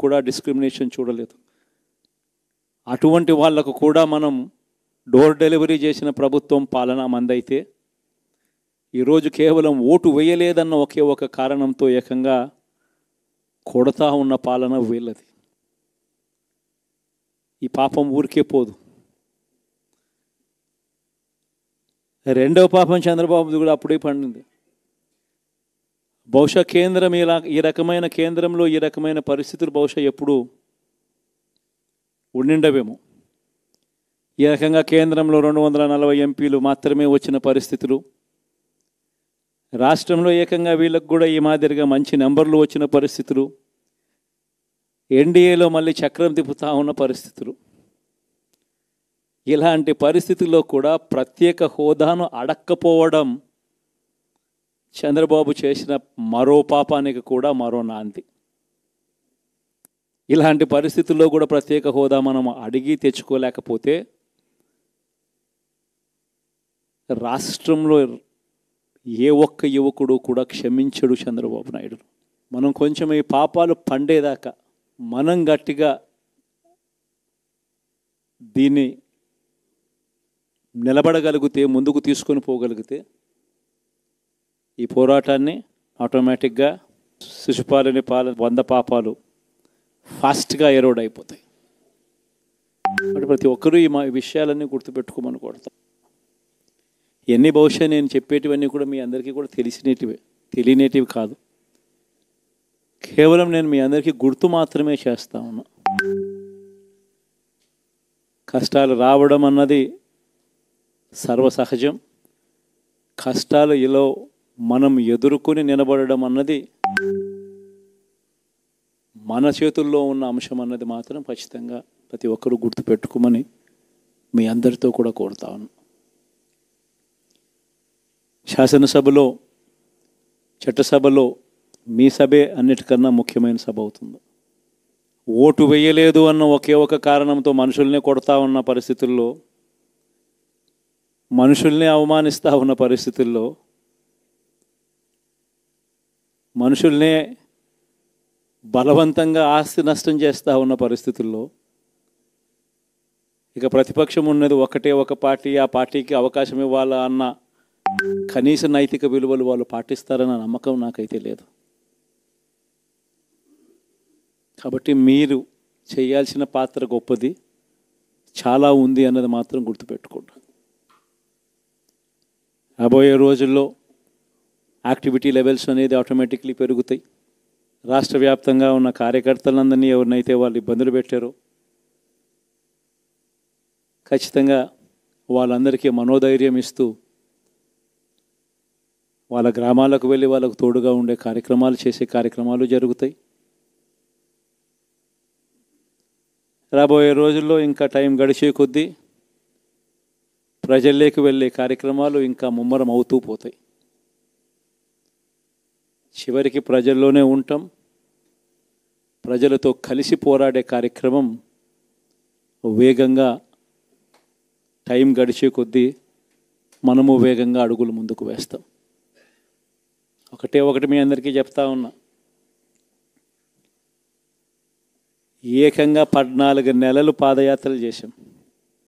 కూడా డిస్క్రిమినేషన్ చూడలేదు. అటువంటి వాళ్లకు కూడా మనం డోర్ డెలివరీ చేసిన ప్రభుత్వం పాలన మందైతే ఈరోజు కేవలం ఓటు వేయలేదన్న ఒకే ఒక కారణంతో ఏకంగా కొడతా ఉన్న పాలన వీళ్ళది. ఈ పాపం ఊరికే పోదు. రెండవ పాపం చంద్రబాబుది కూడా అప్పుడే పండింది. బహుశా కేంద్రం ఈ రకమైన కేంద్రంలో ఈ రకమైన పరిస్థితులు బహుశా ఎప్పుడు ఉండిండవేమో. ఈ రకంగా కేంద్రంలో 240 ఎంపీలు మాత్రమే వచ్చిన పరిస్థితులు, రాష్ట్రంలో ఏకంగా వీళ్ళకు కూడా ఈ మాదిరిగా మంచి నెంబర్లు వచ్చిన పరిస్థితులు, ఎన్డీఏలో మళ్ళీ చక్రం తిప్పుతా ఉన్న పరిస్థితులు. ఇలాంటి పరిస్థితుల్లో కూడా ప్రత్యేక హోదాను అడక్కపోవడం చంద్రబాబు చేసిన మరో పాపానికి కూడా మరో నాంది. ఇలాంటి పరిస్థితుల్లో కూడా ప్రత్యేక హోదా మనం అడిగి తెచ్చుకోలేకపోతే రాష్ట్రంలో ఏ ఒక్క యువకుడు కూడా క్షమించడు చంద్రబాబు నాయుడు. మనం కొంచెం ఈ పాపాలు పండేదాకా మనం గట్టిగా దీన్ని నిలబడగలిగితే, ముందుకు తీసుకొని పోగలిగితే ఈ పోరాటాన్ని ఆటోమేటిక్గా శిశుపాలని 100 పాపాలు ఫాస్ట్గా ఎరోడ్ అయిపోతాయి. అంటే ప్రతి ఒక్కరూ ఈ విషయాలన్నీ గుర్తుపెట్టుకోమని కొడతాం. ఎన్ని బహుశా నేను చెప్పేటివన్నీ కూడా మీ అందరికీ కూడా తెలియనేటివి కాదు. కేవలం నేను మీ అందరికీ గుర్తు మాత్రమే చేస్తా ఉన్నా. కష్టాలు రావడం అన్నది సర్వసహజం. కష్టాలు ఇలా మనం ఎదుర్కొని నిలబడడం అన్నది మన చేతుల్లో ఉన్న అంశం అన్నది మాత్రం ఖచ్చితంగా ప్రతి ఒక్కరూ గుర్తుపెట్టుకోమని మీ అందరితో కూడా కోరుతా ఉన్నాను. శాసనసభలో, చట్టసభలో మీ సభే అన్నిటికన్నా ముఖ్యమైన సభ అవుతుంది. ఓటు వేయలేదు అన్న ఒకే ఒక కారణంతో మనుషుల్ని కొడతా ఉన్న పరిస్థితుల్లో, మనుషుల్ని అవమానిస్తూ ఉన్న పరిస్థితుల్లో, మనుషుల్నే బలవంతంగా ఆస్తి నష్టం చేస్తూ ఉన్న పరిస్థితుల్లో ఇక ప్రతిపక్షం ఉన్నది ఒకటే ఒక పార్టీ, ఆ పార్టీకి అవకాశం ఇవ్వాలా అన్న కనీస నైతిక విలువలు వాళ్ళు పాటిస్తారన్న నమ్మకం నాకైతే లేదు. కాబట్టి మీరు చేయాల్సిన పాత్ర గొప్పది, చాలా ఉంది అన్నది మాత్రం గుర్తుపెట్టుకోండి. రాబోయే రోజుల్లో యాక్టివిటీ లెవెల్స్ అనేది ఆటోమేటిక్లీ పెరుగుతాయి. రాష్ట్ర వ్యాప్తంగా ఉన్న కార్యకర్తలందరినీ ఎవరినైతే వాళ్ళు ఇబ్బందులు పెట్టారో ఖచ్చితంగా వాళ్ళందరికీ మనోధైర్యం ఇస్తూ వాళ్ళ గ్రామాలకు వెళ్ళి వాళ్ళకు తోడుగా ఉండే చేసే కార్యక్రమాలు జరుగుతాయి. రాబోయే రోజుల్లో ఇంకా టైం గడిచే కొద్దీ ప్రజల్లోకి వెళ్ళే కార్యక్రమాలు ఇంకా ముమ్మరం అవుతూ పోతాయి. చివరికి ప్రజల్లోనే ఉంటాం. ప్రజలతో కలిసి పోరాడే కార్యక్రమం వేగంగా టైం గడిచే కొద్దీ మనము వేగంగా అడుగులు ముందుకు వేస్తాం. ఒకటి మీ అందరికీ చెప్తా ఉన్నా, ఏకంగా 14 నెలలు పాదయాత్రలు చేశాం.